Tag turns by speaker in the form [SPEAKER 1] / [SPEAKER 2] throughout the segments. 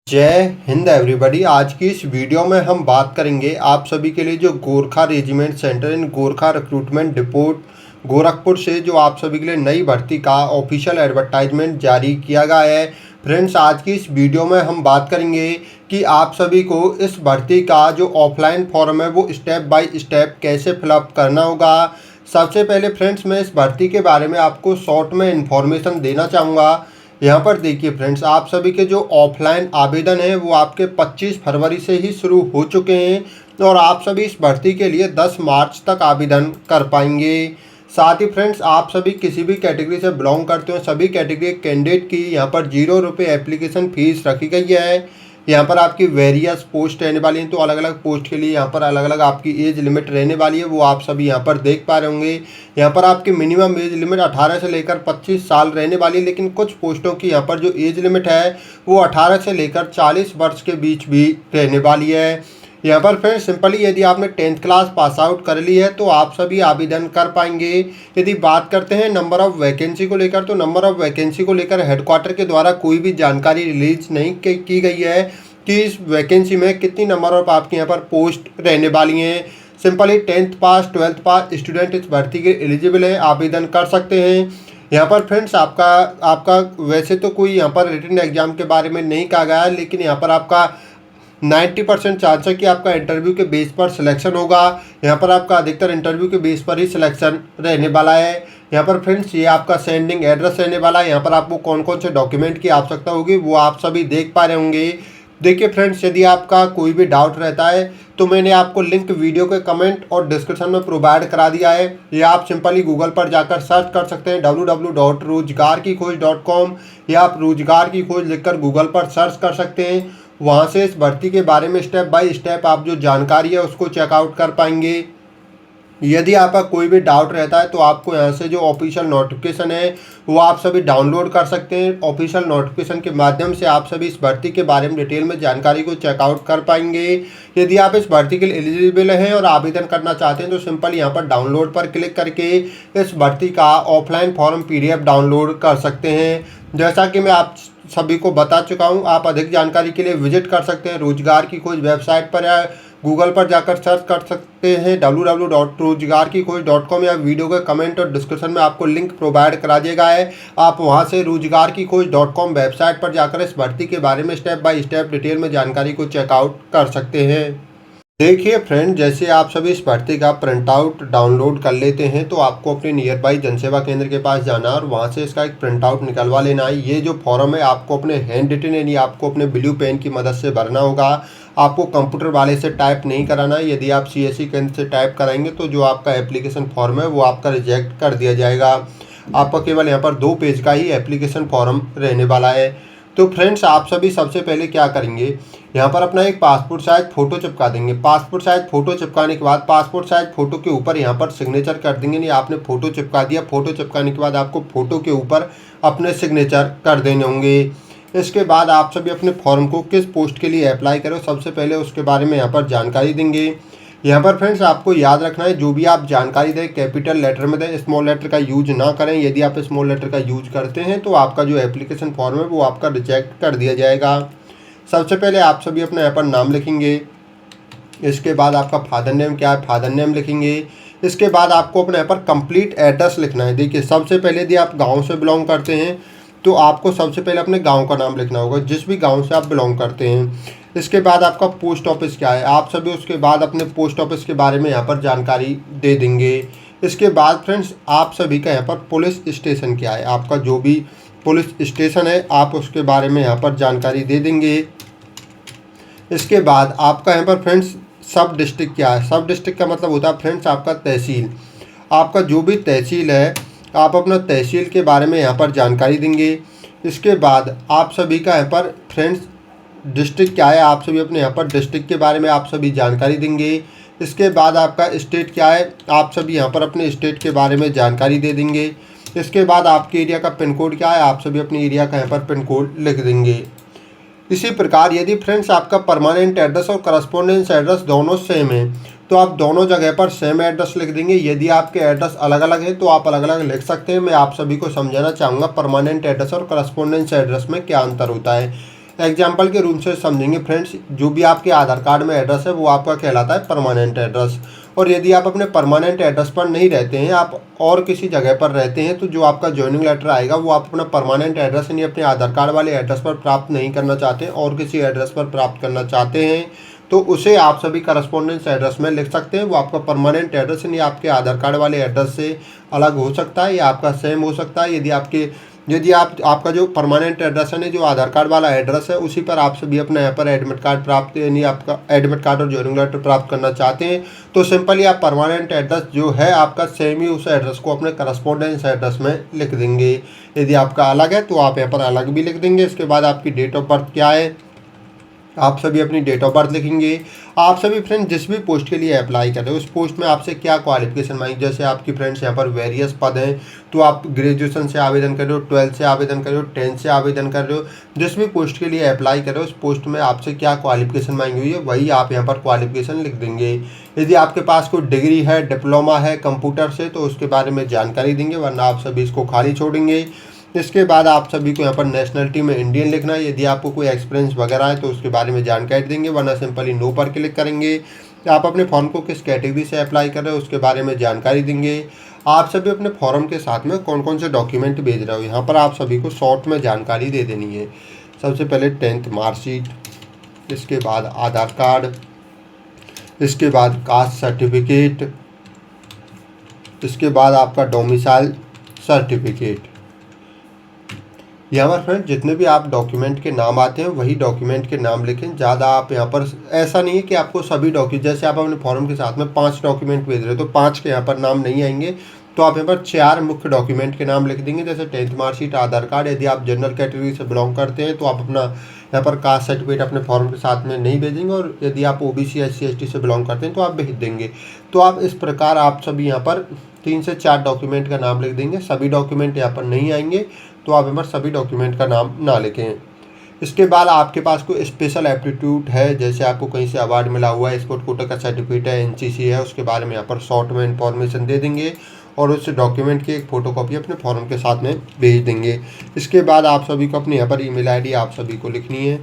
[SPEAKER 1] जय हिंद एवरीबॉडी। आज की इस वीडियो में हम बात करेंगे आप सभी के लिए जो गोरखा रेजिमेंट सेंटर इन गोरखा रिक्रूटमेंट डिपोट गोरखपुर से जो आप सभी के लिए नई भर्ती का ऑफिशियल एडवर्टाइजमेंट जारी किया गया है। फ्रेंड्स, आज की इस वीडियो में हम बात करेंगे कि आप सभी को इस भर्ती का जो ऑफलाइन फॉर्म है वो स्टेप बाय स्टेप कैसे फिलअप करना होगा। सबसे पहले फ्रेंड्स, मैं इस भर्ती के बारे में आपको शॉर्ट में इन्फॉर्मेशन देना चाहूँगा। यहाँ पर देखिए फ्रेंड्स, आप सभी के जो ऑफलाइन आवेदन है वो आपके 25 फरवरी से ही शुरू हो चुके हैं और आप सभी इस भर्ती के लिए 10 मार्च तक आवेदन कर पाएंगे। साथ ही फ्रेंड्स, आप सभी किसी भी कैटेगरी से बिलोंग करते हो सभी कैटेगरी कैंडिडेट की यहाँ पर 0 रुपये एप्लीकेशन फ़ीस रखी गई है। यहाँ पर आपकी वेरियस पोस्ट रहने वाली हैं, तो अलग अलग पोस्ट के लिए यहाँ पर अलग अलग आपकी एज लिमिट रहने वाली है, वो आप सभी यहाँ पर देख पा रहे होंगे। यहाँ पर आपकी मिनिमम एज लिमिट 18 से लेकर 25 साल रहने वाली है, लेकिन कुछ पोस्टों की यहाँ पर जो एज लिमिट है वो 18 से लेकर 40 वर्ष के बीच भी रहने वाली है। यहाँ पर फिर सिंपली यदि आपने 10th क्लास पास आउट कर ली है तो आप सभी आवेदन कर पाएंगे। यदि बात करते हैं नंबर ऑफ़ वैकेंसी को लेकर, तो नंबर ऑफ़ वैकेंसी को लेकर हेडक्वार्टर के द्वारा कोई भी जानकारी रिलीज नहीं की गई है कि इस वैकेंसी में कितनी नंबर ऑफ आपके यहाँ पर पोस्ट रहने वाली हैं। सिंपली 10th पास 12th पास स्टूडेंट इस भर्ती के एलिजिबल है, आवेदन कर सकते हैं। यहाँ पर फ्रेंड्स, आपका वैसे तो कोई यहाँ पर रिटन एग्जाम के बारे में नहीं कहा गया है, लेकिन यहाँ पर आपका 90% चांस है कि आपका इंटरव्यू के बेस पर सिलेक्शन होगा। यहाँ पर आपका अधिकतर इंटरव्यू के बेस पर ही सिलेक्शन रहने वाला है। यहाँ पर फ्रेंड्स, ये आपका सेंडिंग एड्रेस रहने वाला है। यहाँ पर आपको कौन कौन से डॉक्यूमेंट की आवश्यकता होगी वो आप सभी देख पा रहे होंगे। देखिए फ्रेंड्स, यदि आपका कोई भी डाउट रहता है तो मैंने आपको लिंक वीडियो के कमेंट और डिस्क्रिप्शन में प्रोवाइड करा दिया है, या आप सिंपली गूगल पर जाकर सर्च कर सकते हैं www.rozgarkikhoज.com, या आप रोजगार की खोज लिखकर गूगल पर सर्च कर सकते हैं। वहाँ से इस भर्ती के बारे में स्टेप बाय स्टेप आप जो जानकारी है उसको चेकआउट कर पाएंगे। यदि आपका कोई भी डाउट रहता है तो आपको यहाँ से जो ऑफिशियल नोटिफिकेशन है वो आप सभी डाउनलोड कर सकते हैं। ऑफिशियल नोटिफिकेशन के माध्यम से आप सभी इस भर्ती के बारे में डिटेल में जानकारी को चेकआउट कर पाएंगे। यदि आप इस भर्ती के लिए एलिजिबल हैं और आवेदन करना चाहते हैं तो सिंपल यहाँ पर डाउनलोड पर क्लिक करके इस भर्ती का ऑफलाइन फॉर्म PDF डाउनलोड कर सकते हैं। जैसा कि मैं आप सभी को बता चुका हूँ, आप अधिक जानकारी के लिए विजिट कर सकते हैं रोजगार की खोज वेबसाइट पर, या गूगल पर जाकर सर्च कर सकते हैं www.rozgarkikhoज.com, या वीडियो के कमेंट और डिस्क्रिप्शन में आपको लिंक प्रोवाइड करा दिया गया है। आप वहां से rozgarkikhoज.com वेबसाइट पर जाकर इस भर्ती के बारे में स्टेप बाय स्टेप डिटेल में जानकारी को चेकआउट कर सकते हैं। देखिए फ्रेंड, जैसे आप सभी इस भर्ती का प्रिंट आउट डाउनलोड कर लेते हैं तो आपको अपने नियर बाई जनसेवा केंद्र के पास जाना है और वहाँ से इसका एक प्रिंट आउट निकलवा लेना है। ये जो फॉर्म है आपको अपने हैंड रिटन यानी आपको अपने ब्लू पेन की मदद से भरना होगा। आपको कंप्यूटर वाले से टाइप नहीं कराना है। यदि आप CSC केंद्र से टाइप कराएंगे तो जो आपका एप्लीकेशन फॉर्म है वो आपका रिजेक्ट कर दिया जाएगा। आपका केवल यहाँ पर 2 पेज का ही एप्लीकेशन फॉर्म रहने वाला है। तो फ्रेंड्स, आप सभी सबसे पहले क्या करेंगे, यहाँ पर अपना एक पासपोर्ट साइज फ़ोटो चिपका देंगे। पासपोर्ट साइज फ़ोटो चिपकाने के बाद पासपोर्ट साइज फ़ोटो के ऊपर यहाँ पर सिग्नेचर कर देंगे। नहीं, आपने फ़ोटो चिपका दिया, फ़ोटो चिपकाने के बाद आपको फ़ोटो के ऊपर अपने सिग्नेचर कर देने होंगे। इसके बाद आप सभी अपने फॉर्म को किस पोस्ट के लिए अप्लाई करो सबसे पहले उसके बारे में यहाँ पर जानकारी देंगे। यहाँ पर फ्रेंड्स, आपको याद रखना है जो भी आप जानकारी दें कैपिटल लेटर में दें, स्मॉल लेटर का यूज ना करें। यदि आप स्मॉल लेटर का यूज करते हैं तो आपका जो एप्लीकेशन फॉर्म है वो आपका रिजेक्ट कर दिया जाएगा। सबसे पहले आप सभी अपना यहाँ पर नाम लिखेंगे। इसके बाद आपका फादर नेम क्या है, फादर नेम लिखेंगे। इसके बाद आपको अपना यहाँ पर कंप्लीट एड्रेस लिखना है। देखिए, सबसे पहले यदि आप गाँव से बिलोंग करते हैं तो आपको सबसे पहले अपने गांव का नाम लिखना होगा, जिस भी गांव से आप बिलोंग करते हैं। इसके बाद आपका पोस्ट ऑफिस क्या है, आप सभी उसके बाद अपने पोस्ट ऑफिस के बारे में यहाँ पर जानकारी दे देंगे। इसके बाद फ्रेंड्स, आप सभी का यहाँ पर पुलिस स्टेशन क्या है, आपका जो भी पुलिस स्टेशन है आप उसके बारे में यहाँ पर जानकारी दे देंगे। इसके बाद आपका यहाँ पर फ्रेंड्स सब डिस्ट्रिक्ट क्या है। सब डिस्ट्रिक्ट का मतलब होता है फ्रेंड्स आपका तहसील। आपका जो भी तहसील है आप अपना तहसील के बारे में यहाँ पर जानकारी देंगे। इसके बाद आप सभी का यहाँ पर फ्रेंड्स डिस्ट्रिक्ट क्या है, आप सभी अपने यहाँ पर डिस्ट्रिक्ट के बारे में आप सभी जानकारी देंगे। इसके बाद आपका स्टेट क्या है, आप सभी यहाँ पर अपने स्टेट के बारे में जानकारी दे देंगे। इसके बाद आपके एरिया का पिन कोड क्या है, आप सभी अपने एरिया का यहाँ पर पिन कोड लिख देंगे। इसी प्रकार यदि फ्रेंड्स आपका परमानेंट एड्रेस और करस्पॉन्डेंस एड्रेस दोनों सेम है तो आप दोनों जगह पर सेम एड्रेस लिख देंगे। यदि आपके एड्रेस अलग अलग है तो आप अलग अलग लिख सकते हैं। मैं आप सभी को समझाना चाहूँगा परमानेंट एड्रेस और करस्पॉन्डेंस एड्रेस में क्या अंतर होता है। एग्जाम्पल के रूप से समझेंगे फ्रेंड्स, जो भी आपके आधार कार्ड में एड्रेस है वो आपका कहलाता है परमानेंट एड्रेस। और यदि आप अपने परमानेंट एड्रेस पर नहीं रहते हैं, आप और किसी जगह पर रहते हैं, तो जो आपका ज्वाइनिंग लेटर आएगा वो आप अपना परमानेंट एड्रेस यानी अपने आधार कार्ड वाले एड्रेस पर प्राप्त नहीं करना चाहते हैं और किसी एड्रेस पर प्राप्त करना चाहते हैं, तो उसे आप सभी करस्पॉन्डेंस एड्रेस में लिख सकते हैं। वो आपका परमानेंट एड्रेस यानी आपके आधार कार्ड वाले एड्रेस से अलग हो सकता है या आपका सेम हो सकता है। यदि आपका जो परमानेंट एड्रेस है, जो आधार कार्ड वाला एड्रेस है, उसी पर आप सभी अपना यहाँ पर एडमिट कार्ड प्राप्त यानी आपका एडमिट कार्ड और ज्वाइनिंग लेटर प्राप्त करना चाहते हैं, तो सिंपली आप परमानेंट एड्रेस जो है आपका सेम ही उस एड्रेस को अपने करस्पॉन्डेंस एड्रेस में लिख देंगे। यदि आपका अलग है तो आप यहाँ पर अलग भी लिख देंगे। इसके बाद आपकी डेट ऑफ बर्थ क्या है, आप सभी अपनी डेट ऑफ बर्थ लिखेंगे। आप सभी फ्रेंड्स जिस भी पोस्ट के लिए अप्लाई कर रहे हो उस पोस्ट में आपसे क्या क्वालिफिकेशन मांगी, जैसे आपकी फ्रेंड्स यहाँ पर वेरियस पद हैं, तो आप ग्रेजुएशन से आवेदन कर रहे हो, 12th से आवेदन कर रहे हो, 10th से आवेदन कर रहे हो, जिस भी पोस्ट के लिए अप्लाई कर रहे हो उस पोस्ट में आपसे क्या क्वालिफिकेशन मांगी हुई है वही आप यहाँ पर क्वालिफिकेशन लिख देंगे। यदि आपके पास कोई डिग्री है, डिप्लोमा है कंप्यूटर से, तो उसके बारे में जानकारी देंगे, वरना आप सभी इसको खाली छोड़ेंगे। इसके बाद आप सभी को यहाँ पर नेशनलिटी में इंडियन लिखना है। यदि आपको कोई एक्सपीरियंस वगैरह है तो उसके बारे में जानकारी देंगे, वरना सिंपली नो पर क्लिक करेंगे। आप अपने फॉर्म को किस कैटेगरी से अप्लाई कर रहे हो उसके बारे में जानकारी देंगे। आप सभी अपने फॉर्म के साथ में कौन कौन से डॉक्यूमेंट भेज रहे हो यहाँ पर आप सभी को शॉर्ट में जानकारी दे देनी है। सबसे पहले 10th मार्कशीट, इसके बाद आधार कार्ड, इसके बाद कास्ट सर्टिफिकेट, इसके बाद आपका डोमिसाइल सर्टिफिकेट। यहाँ पर फ्रेंड जितने भी आप डॉक्यूमेंट के नाम आते हैं वही डॉक्यूमेंट के नाम लिखें। ज़्यादा आप यहाँ पर ऐसा नहीं है कि आपको सभी डॉक्यूमेंट, जैसे आप अपने फॉर्म के साथ में 5 डॉक्यूमेंट भेज रहे हो तो 5 के यहाँ पर नाम नहीं आएंगे, तो आप यहाँ पर 4 मुख्य डॉक्यूमेंट के नाम लिख देंगे, जैसे 10th मार्कशीट, आधार कार्ड। यदि आप जनरल कैटेगरी से बिलोंग करते हैं तो आप अपना यहाँ पर कास्ट सर्टिफिकेट अपने फॉर्म के साथ में नहीं भेजेंगे, और यदि आप OBC SC ST से बिलोंग करते हैं तो आप भेज देंगे। तो आप इस प्रकार आप सभी यहाँ पर 3 से 4 डॉक्यूमेंट का नाम लिख देंगे। सभी डॉक्यूमेंट यहाँ पर नहीं आएंगे, तो आप यहाँ पर सभी डॉक्यूमेंट का नाम ना लिखें। इसके बाद आपके पास कोई स्पेशल एप्टीट्यूड है, जैसे आपको कहीं से अवार्ड मिला हुआ है, स्पोर्ट कोटा का सर्टिफिकेट है, NCC है, उसके बारे में यहाँ पर शॉर्ट में इंफॉर्मेशन दे देंगे और उस डॉक्यूमेंट की एक फ़ोटोकॉपी अपने फॉर्म के साथ में भेज देंगे। इसके बाद आप सभी को अपने यहाँ पर email ID आप सभी को लिखनी है।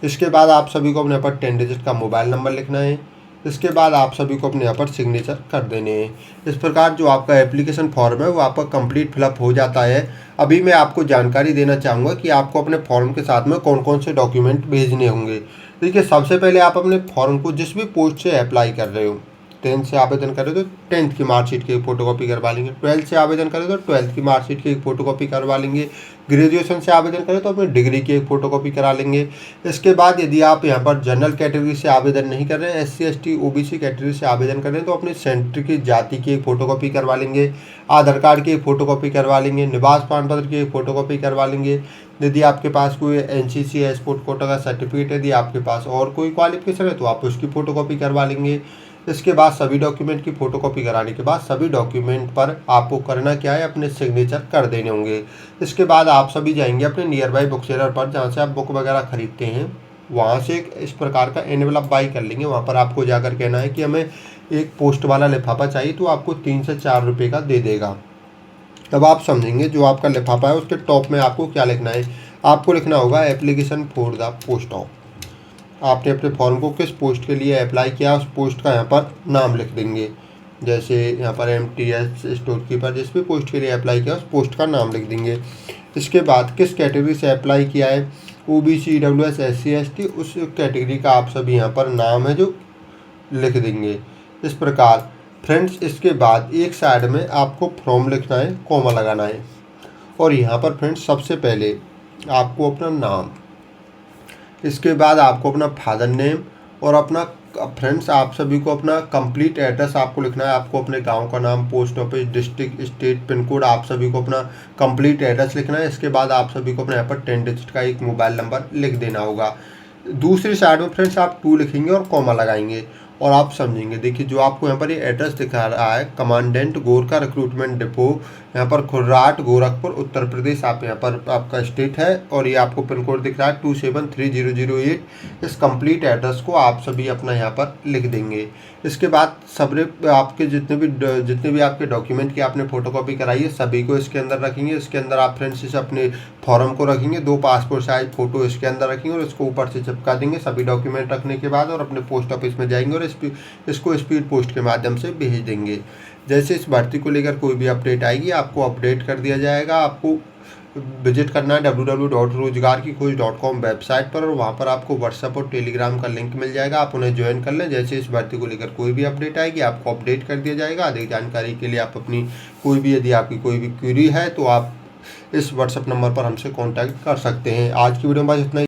[SPEAKER 1] इसके बाद आप सभी को अपने यहाँ पर 10 डिजिट का मोबाइल नंबर लिखना है। इसके बाद आप सभी को अपने यहाँ पर सिग्नेचर कर देने हैं। इस प्रकार जो आपका एप्लीकेशन फॉर्म है वो आपका कंप्लीट फिलअप हो जाता है। अभी मैं आपको जानकारी देना चाहूँगा कि आपको अपने फॉर्म के साथ में कौन कौन से डॉक्यूमेंट भेजने होंगे। देखिए, सबसे पहले आप अपने फॉर्म को जिस भी पोस्ट से अप्लाई कर रहे हो, 10th से आवेदन करें तो 10th की मार्कशीट की एक फ़ोटोकॉपी करवा लेंगे, 12th से आवेदन करें तो 12th की मार्कशीट की एक फ़ोटोकॉपी करवा लेंगे, ग्रेजुएशन से आवेदन करें तो अपनी डिग्री की एक फ़ोटोकॉपी करा लेंगे। इसके बाद यदि आप यहाँ पर जनरल कैटेगरी से आवेदन नहीं कर रहे हैं, SC ST OBC कैटेगरी से आवेदन कर रहे हैं, तो अपने सेंटर की जाति की एक फ़ोटोकॉपी करवा लेंगे, आधार कार्ड की एक फ़ोटोकॉपी करवा लेंगे, निवास प्रमाण पत्र की एक फ़ोटोकॉपी करवा लेंगे। यदि आपके पास कोई NCC है, स्पोर्ट कोटा का सर्टिफिकेट, यदि आपके पास और कोई क्वालिफिकेशन है तो आप उसकी फ़ोटोकॉपी करवा लेंगे। इसके बाद सभी डॉक्यूमेंट की फ़ोटोकॉपी कराने के बाद सभी डॉक्यूमेंट पर आपको करना क्या है, अपने सिग्नेचर कर देने होंगे। इसके बाद आप सभी जाएंगे अपने नियर बाई बुक सेलर पर, जहाँ से आप बुक वगैरह खरीदते हैं, वहाँ से एक इस प्रकार का एनवेलप बाई कर लेंगे। वहाँ पर आपको जाकर कहना है कि हमें एक पोस्ट वाला लिफाफा चाहिए, तो आपको 3 से 4 रुपये का दे देगा। तब आप समझेंगे जो आपका लिफाफा है उसके टॉप में आपको क्या लिखना है। आपको लिखना होगा application for the post of. आपने अपने फॉर्म को किस पोस्ट के लिए अप्लाई किया उस पोस्ट का यहाँ पर नाम लिख देंगे, जैसे यहाँ पर MTS स्टोर कीपर, जिस भी पोस्ट के लिए अप्लाई किया उस पोस्ट का नाम लिख देंगे। इसके बाद किस कैटेगरी से अप्लाई किया है, OBC EWS SC ST, उस कैटेगरी का आप सभी यहाँ पर नाम है जो लिख देंगे। इस प्रकार फ्रेंड्स, इसके बाद एक साइड में आपको फ्रॉम लिखना है, कॉमा लगाना है, और यहाँ पर फ्रेंड्स सबसे पहले आपको अपना नाम, इसके बाद आपको अपना फादर नेम और अपना फ्रेंड्स आप सभी को अपना कंप्लीट एड्रेस आपको लिखना है। आपको अपने गांव का नाम, post office, district, state, pin code, आप सभी को अपना कंप्लीट एड्रेस लिखना है। इसके बाद आप सभी को अपने यहाँ पर 10 डिजिट का एक मोबाइल नंबर लिख देना होगा। दूसरी साइड में फ्रेंड्स आप 2 लिखेंगे और कॉमा लगाएंगे और आप समझेंगे। देखिए, जो आपको यहाँ पर ये एड्रेस दिखा रहा है, कमांडेंट गोरखा रिक्रूटमेंट डिपो, यहाँ पर खुर्राट, गोरखपुर, उत्तर प्रदेश आप यहाँ पर आपका स्टेट है और ये आपको पिन कोड दिख रहा है 273008। इस कंप्लीट एड्रेस को आप सभी अपना यहाँ पर लिख देंगे। इसके बाद सबरे आपके जितने भी आपके डॉक्यूमेंट की आपने फोटोकॉपी कराई है सभी को इसके अंदर रखेंगे। इसके अंदर आप फ्रेंड्स इस अपने फॉर्म को रखेंगे, 2 पासपोर्ट साइज फ़ोटो इसके अंदर रखेंगे और इसको ऊपर से चिपका देंगे सभी डॉक्यूमेंट रखने के बाद, और अपने पोस्ट ऑफिस में जाएंगे और इसको स्पीड पोस्ट के माध्यम से भेज देंगे। जैसे इस भर्ती को लेकर कोई भी अपडेट आएगी आपको अपडेट कर दिया जाएगा। आपको विजिट करना है www.rozgarkikhoज.com वेबसाइट पर, और वहाँ पर आपको व्हाट्सएप और टेलीग्राम का लिंक मिल जाएगा। आप उन्हें ज्वाइन कर लें। जैसे इस भर्ती को लेकर कोई भी अपडेट आएगी आपको अपडेट कर दिया जाएगा। अधिक जानकारी के लिए आप अपनी यदि आपकी कोई भी क्वेरी है तो आप इस व्हाट्सएप नंबर पर हमसे कॉन्टैक्ट कर सकते हैं। आज की वीडियो में बस इतना ही।